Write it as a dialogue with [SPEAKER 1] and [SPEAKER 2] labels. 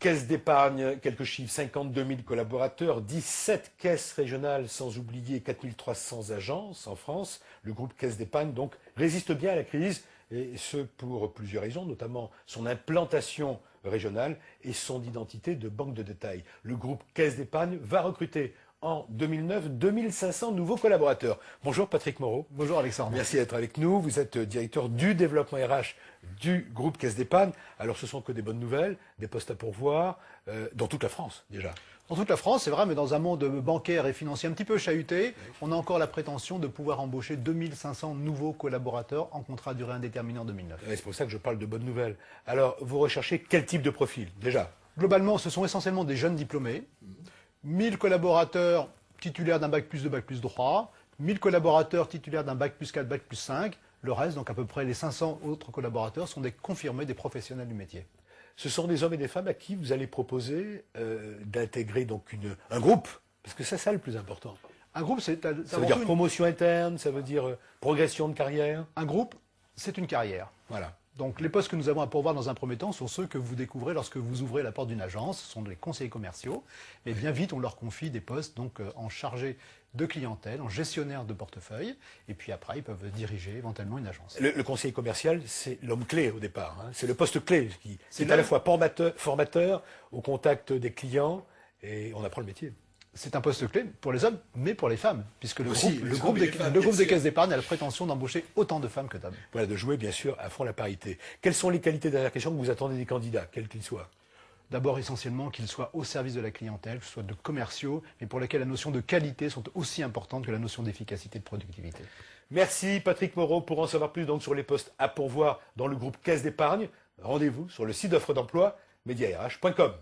[SPEAKER 1] caisse d'épargne, quelques chiffres, 52 000 collaborateurs, 17 caisses régionales, sans oublier 4 300 agences en France. Le groupe Caisse d'épargne, donc, résiste bien à la crise, et ce pour plusieurs raisons, notamment son implantation régionale et son identité de banque de détail. Le groupe Caisse d'épargne va recruter en 2009 2500 nouveaux collaborateurs. Bonjour Patrick Moreau.
[SPEAKER 2] Bonjour Alexandre.
[SPEAKER 1] Merci d'être avec nous. Vous êtes directeur du développement RH du groupe Caisse d'épargne. Alors ce sont que des bonnes nouvelles, des postes à pourvoir, dans toute la France déjà.
[SPEAKER 2] Dans toute la France, c'est vrai, mais dans un monde bancaire et financier un petit peu chahuté, on a encore la prétention de pouvoir embaucher 2500 nouveaux collaborateurs en contrat à durée indéterminée en 2009.
[SPEAKER 1] C'est pour ça que je parle de bonnes nouvelles. Alors vous recherchez quel type de profil déjà?
[SPEAKER 2] Globalement, ce sont essentiellement des jeunes diplômés. 1000 collaborateurs titulaires d'un bac plus 2, bac plus 3, 1000 collaborateurs titulaires d'un bac plus 4, bac plus 5. Le reste, donc à peu près les 500 autres collaborateurs, sont des confirmés, des professionnels du métier.
[SPEAKER 1] Ce sont des hommes et des femmes à qui vous allez proposer d'intégrer donc un groupe, parce que c'est ça le plus important.
[SPEAKER 2] Un groupe,
[SPEAKER 1] ça veut dire promotion interne, ça veut dire progression de carrière.
[SPEAKER 2] Un groupe, c'est une carrière.
[SPEAKER 1] Voilà.
[SPEAKER 2] Donc les postes que nous avons à pourvoir dans un premier temps sont ceux que vous découvrez lorsque vous ouvrez la porte d'une agence. Ce sont les conseillers commerciaux. Mais bien vite, on leur confie des postes donc en chargé de clientèle, en gestionnaire de portefeuille. Et puis après, ils peuvent diriger éventuellement une agence.
[SPEAKER 1] Le conseiller commercial, c'est l'homme clé au départ. Hein. C'est le poste clé. C'est à la fois formateur, au contact des clients, et on apprend le métier.
[SPEAKER 2] C'est un poste clé pour les hommes, mais pour les femmes, puisque le groupe des caisses d'épargne a la prétention d'embaucher autant de femmes que d'hommes.
[SPEAKER 1] Voilà, de jouer bien sûr à fond la parité. Quelles sont les qualités, dernière question, que vous attendez des candidats, quels qu'ils soient?
[SPEAKER 2] D'abord, essentiellement, qu'ils soient au service de la clientèle, que ce soit de commerciaux, mais pour lesquels la notion de qualité sont aussi importantes que la notion d'efficacité et de productivité.
[SPEAKER 1] Merci Patrick Moreau. Pour en savoir plus donc, sur les postes à pourvoir dans le groupe Caisse d'épargne, rendez-vous sur le site d'offre d'emploi mediarh.com.